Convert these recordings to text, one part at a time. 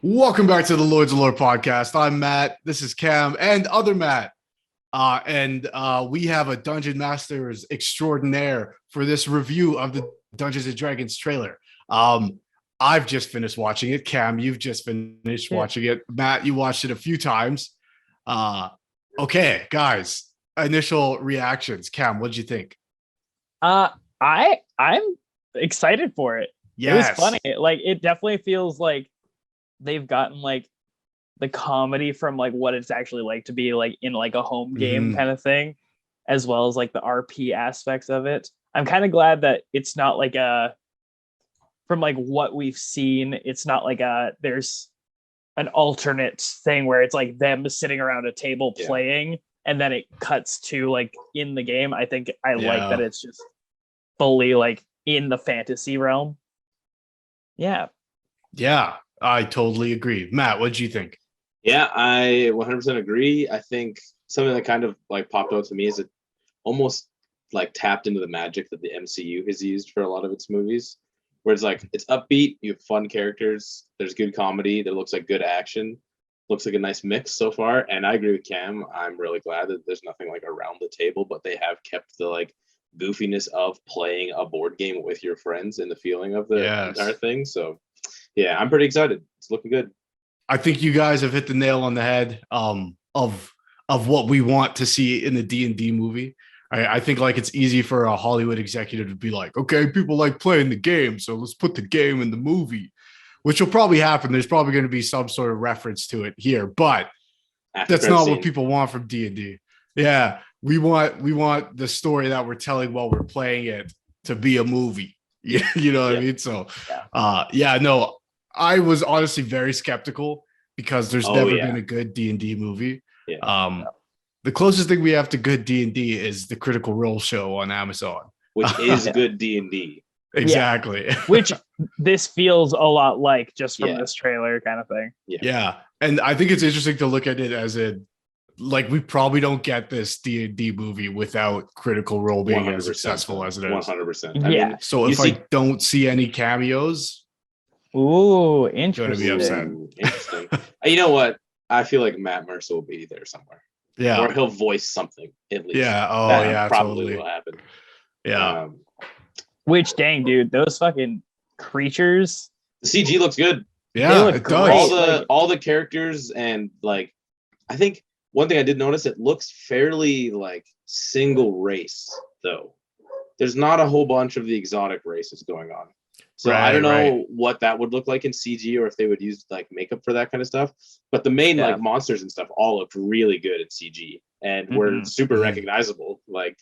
Welcome back to the Lords of Lore podcast. I'm Matt. This is Cam and other Matt. And we have a Dungeon Masters extraordinaire for this review of the Dungeons and Dragons trailer. I've just finished watching it. Cam, you've just finished watching it. Matt, you watched it a few times. Okay, guys, initial reactions. Cam, what'd you think? I'm excited for it. Yes. It was funny. Like, it definitely feels like they've gotten like the comedy from like what it's actually like to be like in like a home game kind of thing, as well as like the RP aspects of it. I'm kind of glad that it's not like from like what we've seen, it's not like there's an alternate thing where it's like them sitting around a table playing and then it cuts to like in the game. I think I like that it's just fully like in the fantasy realm. Yeah, I totally agree. Matt, what'd you think? Yeah, I 100% agree. I think something that kind of like popped out to me is it almost like tapped into the magic that the MCU has used for a lot of its movies, where it's like it's upbeat, you have fun characters, there's good comedy, there looks like good action, looks like a nice mix so far. And I agree with Cam. I'm really glad that there's nothing like around the table, but they have kept the like goofiness of playing a board game with your friends and the feeling of the entire thing. So yeah, I'm pretty excited. It's looking good. I think you guys have hit the nail on the head of what we want to see in the D&D movie. I think like it's easy for a Hollywood executive to be like, okay, people like playing the game, so let's put the game in the movie, which will probably happen. There's probably going to be some sort of reference to it here, but that's not what people want from D&D. Yeah, we want the story that we're telling while we're playing it to be a movie. You know what I mean? So, no. I was honestly very skeptical because there's never been a good D&D movie. The closest thing we have to good D&D is the Critical Role show on Amazon, which is good D&D. Exactly. Which this feels a lot like just from this trailer kind of thing. Yeah. And I think it's interesting to look at it as like we probably don't get this D&D movie without Critical Role being as successful as it is. 100%. I mean, so if I don't see any cameos, ooh, interesting. Going to be upset. Interesting. You know what? I feel like Matt Mercer will be there somewhere. Yeah. Or he'll voice something at least. Yeah. Oh, that probably totally will happen. Yeah. Which dang, dude, those fucking creatures. The CG looks good. Yeah, it does. All the characters and like, I think one thing I did notice, it looks fairly like single race though. There's not a whole bunch of the exotic races going on. So I don't know what that would look like in CG or if they would use like makeup for that kind of stuff. But the main like monsters and stuff all looked really good in CG and were super recognizable. Like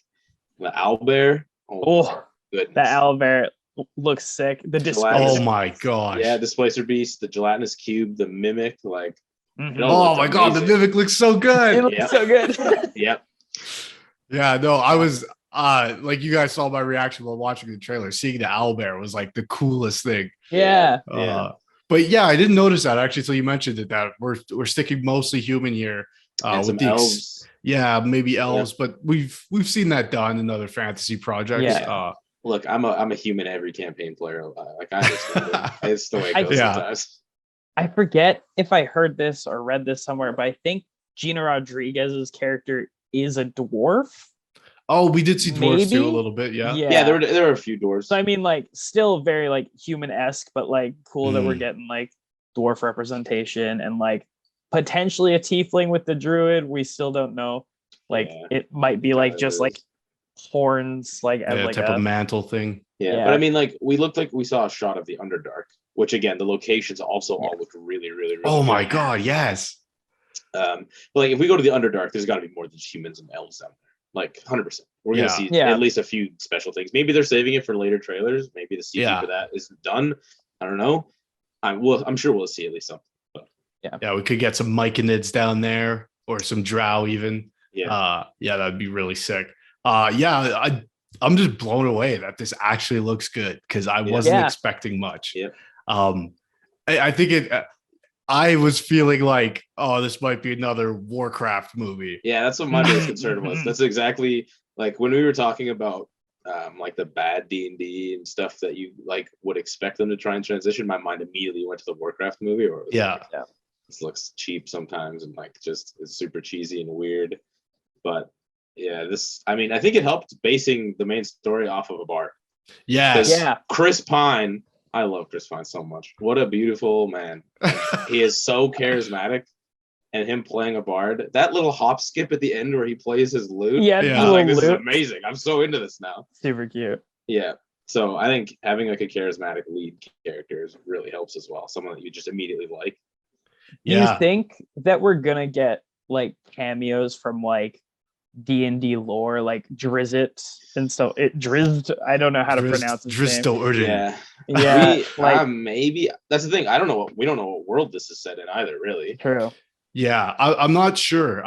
the owlbear. Oh, goodness. The owlbear looks sick. The Displacer. Oh my gosh. Yeah, Displacer Beast, the gelatinous cube, the mimic, like oh my god, the mimic looks so good. It looks so good. Yep. Yeah, no, I was like you guys saw my reaction while watching the trailer. Seeing the owlbear was like the coolest thing. Yeah. But yeah, I didn't notice that actually until you mentioned it. That we're sticking mostly human here. With the elves. Maybe elves, but we've seen that done in other fantasy projects. Yeah. Look, I'm a human every campaign player. Like I understand it. It's the way it goes sometimes. I forget if I heard this or read this somewhere, but I think Gina Rodriguez's character is a dwarf. Oh, we did see dwarves too a little bit, yeah. There were a few dwarves. So I mean, like, still very like human-esque, but like cool that we're getting like dwarf representation and like potentially a tiefling with the druid. We still don't know. Like it might be like just like horns, like as like type of mantle thing. Yeah, but I mean, like we looked like we saw a shot of the Underdark, which again the locations also all look really, really, really. Oh my god, yes. But like if we go to the Underdark, there's got to be more than humans and elves out there. Like 100%. We're going to see at least a few special things. Maybe they're saving it for later trailers. Maybe the CG for that isn't done. I don't know. I'm sure we'll see at least something. But. Yeah, we could get some myconids down there or some drow even. That'd be really sick. I'm just blown away that this actually looks good because I wasn't expecting much. I think I was feeling like, oh, this might be another Warcraft movie. Yeah, that's what my biggest concern was. That's exactly like when we were talking about like the bad D&D and stuff that you like would expect them to try and transition, my mind immediately went to the Warcraft movie, or it was like, this looks cheap sometimes and like just is super cheesy and weird. But yeah, I think it helped basing the main story off of a bard. Yeah. Chris Pine, I love Chris Pine so much. What a beautiful man. He is so charismatic. And him playing a bard, that little hop skip at the end where he plays his lute. Yeah. I was like, this is amazing. I'm so into this now. Super cute. Yeah. So I think having like a charismatic lead character really helps as well. Someone that you just immediately like. Do you think that we're gonna get like cameos from like D&D lore, like Drizzt and stuff? Drizzt, I don't know how to pronounce his name. Yeah. Maybe that's the thing. We don't know what world this is set in either, really. True. Yeah, I'm not sure.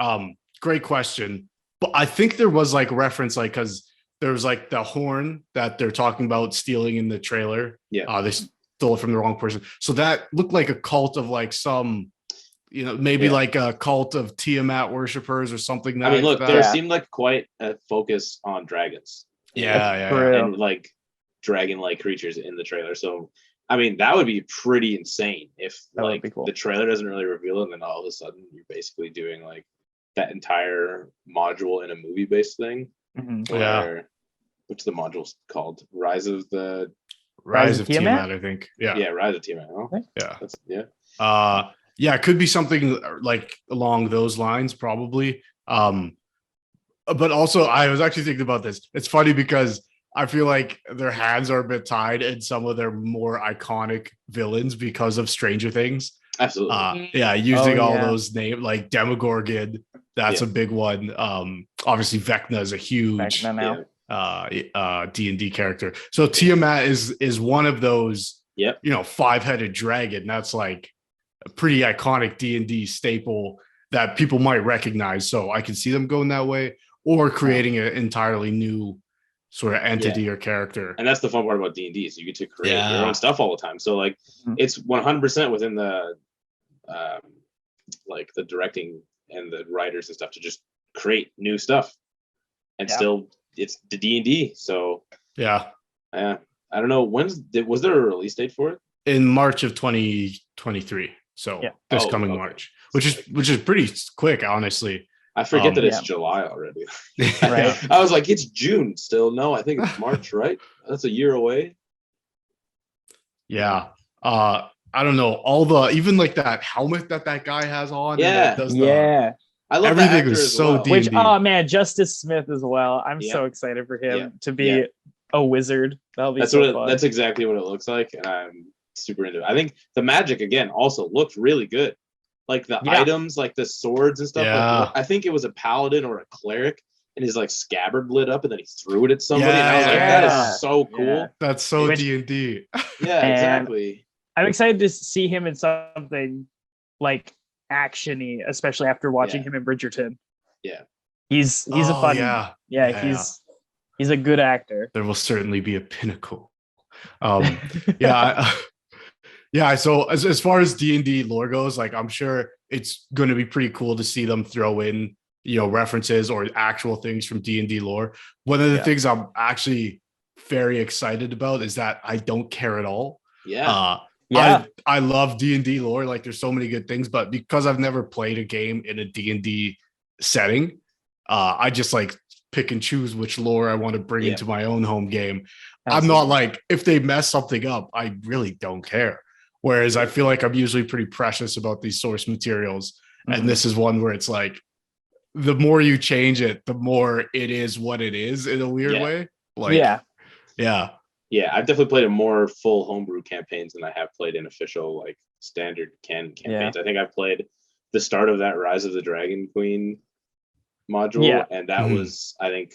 Great question. But I think there was like reference, like, because there was like the horn that they're talking about stealing in the trailer. Yeah. They stole it from the wrong person. So that looked like a cult of like some, maybe like a cult of Tiamat worshippers or something. I mean, look, there seemed like quite a focus on dragons. And like dragon-like creatures in the trailer. So I mean, that would be pretty insane if like the trailer doesn't really reveal it, and then all of a sudden you're basically doing like that entire module in a movie-based thing. Mm-hmm. What's the module's called? Rise of Tiamat, I think. Yeah, Rise of Tiamat. Oh? Yeah, it could be something like along those lines, probably. But also, I was actually thinking about this. It's funny because I feel like their hands are a bit tied in some of their more iconic villains because of Stranger Things. Absolutely. Using all those names like Demogorgon, that's a big one. Obviously Vecna is a huge D&D character. So Tiamat is one of those, five-headed dragon. That's like a pretty iconic D&D staple that people might recognize. So I can see them going that way or creating an entirely new sort of entity or character. And that's the fun part about D&D is you get to create your own stuff all the time. So like it's 100% within the like the directing and the writers and stuff to just create new stuff. And still it's the D&D. So I don't know, was there a release date for it? In March of 2023. So this coming March, which is pretty quick, honestly. I forget that it's July already. Right. I was like, it's June still. No, I think it's March, right? That's a year away. Yeah. I don't know. Even like that helmet that guy has on. Yeah. I love everything was so D&D. Which, Justice Smith as well. I'm so excited for him to be a wizard. That'll be fun. That's exactly what it looks like. And I'm super into it. I think the magic again also looked really good. Like the items, like the swords and stuff. Yeah. Like, I think it was a paladin or a cleric, and his like scabbard lit up, and then he threw it at somebody. And I was like, that is so cool. Yeah. That's so D&D. Yeah, exactly. I'm excited to see him in something like action-y, especially after watching him in Bridgerton. Yeah. He's a fun he's a good actor. There will certainly be a pinnacle. So as far as D&D lore goes, like I'm sure it's going to be pretty cool to see them throw in, references or actual things from D&D lore. One of the things I'm actually very excited about is that I don't care at all. I love D&D lore. Like there's so many good things, but because I've never played a game in a D&D setting, I just like pick and choose which lore I want to bring into my own home game. Absolutely. I'm not like, if they mess something up, I really don't care. Whereas I feel like I'm usually pretty precious about these source materials. Mm-hmm. And this is one where it's like, the more you change it, the more it is what it is in a weird way. Like, yeah. I've definitely played in more full homebrew campaigns than I have played in official, like standard canon campaigns. I think I've played the start of that Rise of the Dragon Queen module. And that was, I think,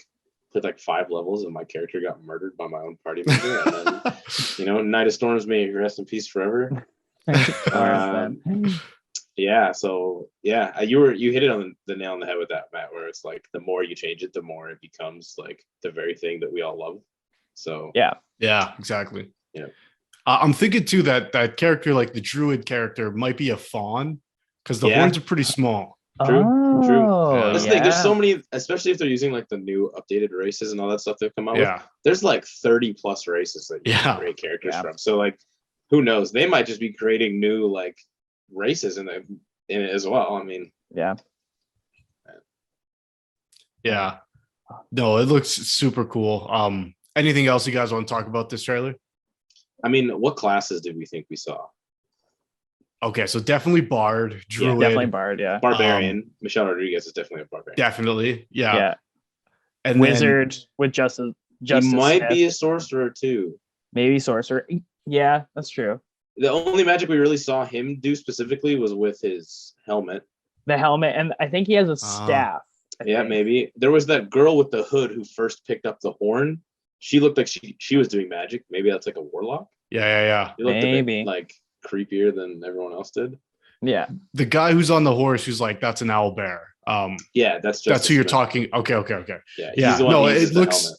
played like 5 levels and my character got murdered by my own party member. And then, Night of Storms may rest in peace forever. You hit it on the nail on the head with that, Matt, where it's like the more you change it, the more it becomes like the very thing that we all love. So exactly. I'm thinking too that character, like the druid character, might be a fawn because the horns are pretty small. True. Oh, That's the thing. There's so many, especially if they're using like the new updated races and all that stuff they've come out with. There's like 30 plus races that you can create characters from. So like, who knows? They might just be creating new like races in it as well. I mean, yeah. No, it looks super cool. Anything else you guys want to talk about this trailer? I mean, what classes did we think we saw? Okay, so definitely Bard, Druid. Definitely Bard, Barbarian. Michelle Rodriguez is definitely a Barbarian. Definitely, yeah. And Wizard with Justice. He might be a Sorcerer too. Maybe Sorcerer. Yeah, that's true. The only magic we really saw him do specifically was with his helmet. The helmet, and I think he has a staff. Maybe. There was that girl with the hood who first picked up the horn. She looked like she was doing magic. Maybe that's like a warlock. Yeah. He looked a bit, like creepier than everyone else did. Yeah. The guy who's on the horse who's like, that's an owl bear. That's who you're talking. Okay. Yeah. No, it looks.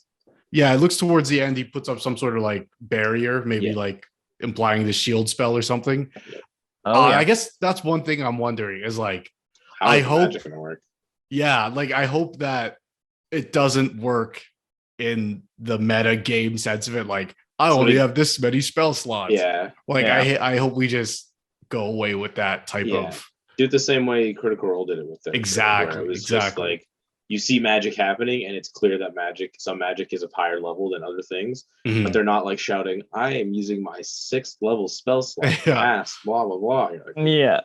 Yeah, it looks towards the end. He puts up some sort of like barrier, maybe like implying the shield spell or something. I guess that's one thing I'm wondering is like, I hope. Magic gonna work? Yeah, like I hope that it doesn't work in the meta game sense of it. Like I only have this many spell slots. Yeah. Like I hope we just go away with that type of. Do it the same way Critical Role did it with them. Exactly. It was just like you see magic happening, and it's clear that some magic is of higher level than other things, but they're not like shouting, "I am using my 6th level spell slot." Fast, blah blah blah. Yeah.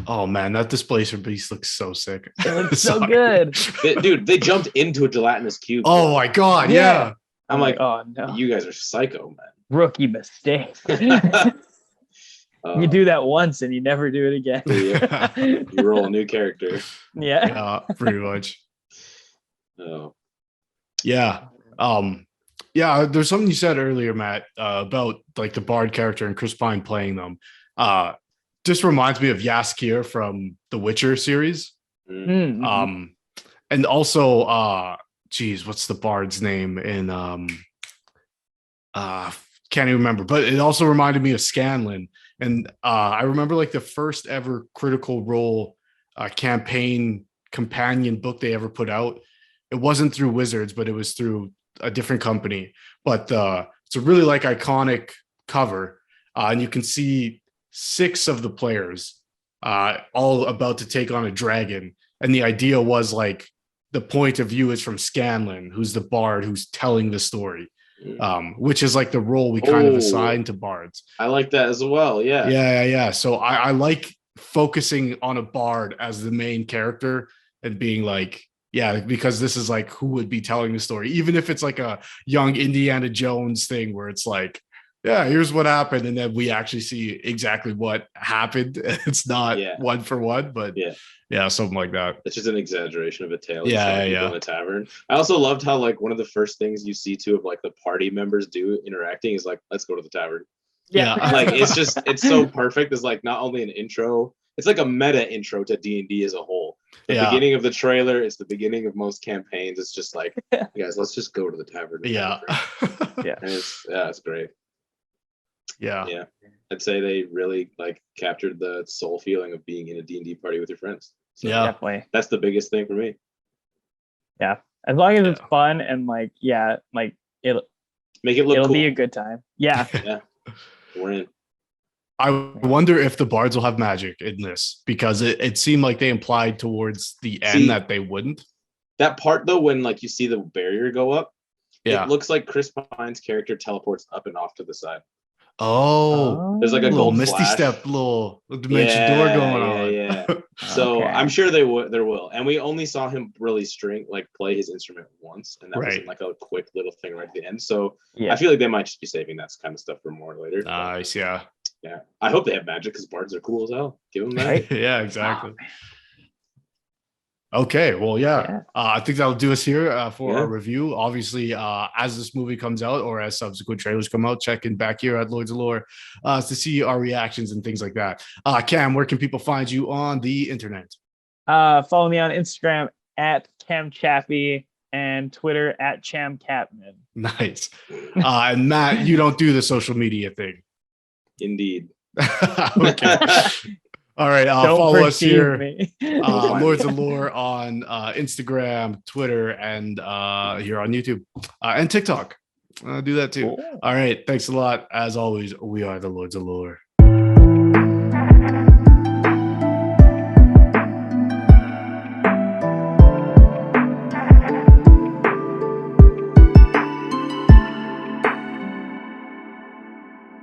Oh man, that Displacer Beast looks so sick. It looks so good. Dude, they jumped into a gelatinous cube. Oh my god, yeah. I'm like, oh no. You guys are psycho, man. Rookie mistake. You do that once and you never do it again. You roll a new character. Yeah, pretty much. Oh. Yeah. There's something you said earlier, Matt, about like the Bard character and Chris Pine playing them. Just reminds me of Jaskier from the Witcher series. Mm-hmm. And also what's the Bard's name in can't even remember, but it also reminded me of Scanlan. And I remember like the first ever Critical Role campaign companion book they ever put out. It wasn't through Wizards, but it was through a different company. But it's a really like iconic cover, and you can see 6 of the players all about to take on a dragon. And the idea was like the point of view is from Scanlan, who's the Bard who's telling the story. Which is like the role we kind of assign to bards. I like that as well. Yeah. So I like focusing on a bard as the main character and being like, because this is like who would be telling the story, even if it's like a young Indiana Jones thing where it's like, here's what happened, and then we actually see exactly what happened. It's not one for one, but something like that. It's just an exaggeration of a tale. In the tavern. I also loved how like one of the first things you see of like the party members do interacting is like, let's go to the tavern. Yeah. Like it's so perfect. It's like not only an intro, it's like a meta intro to D&D as a whole. The beginning of the trailer is the beginning of most campaigns. It's just like, guys, let's just go to the tavern. It's great. Yeah. I'd say they really like captured the soul feeling of being in a D&D party with your friends. So definitely. That's the biggest thing for me. Yeah. As long as it's fun and like it'll make it look it'll cool. be a good time. Yeah. We're in. I wonder if the bards will have magic in this, because it seemed like they implied towards the end that they wouldn't. That part though, when like you see the barrier go up, it looks like Chris Pine's character teleports up and off to the side. Oh, there's like a little gold misty flash. Step, little dimension door going on. Yeah. So I'm sure there will. And we only saw him really play his instrument once, and that was like a quick little thing right at the end. So I feel like they might just be saving that kind of stuff for more later. Nice, yeah. I hope they have magic, because bards are cool as hell. Give them that. Yeah, exactly. Okay, well, I think that'll do us here for our review. Obviously, as this movie comes out or as subsequent trailers come out, check in back here at Lords of Lore to see our reactions and things like that. Cam, where can people find you on the internet? Follow me on Instagram at CamChappy and Twitter at ChamCapman. Nice. And Matt, you don't do the social media thing. Indeed. Okay. All right. Don't Follow us perceive here. me. Lords of Lore on Instagram, Twitter, and here on YouTube and TikTok. Do that too. Cool. All right. Thanks a lot. As always, we are the Lords of Lore.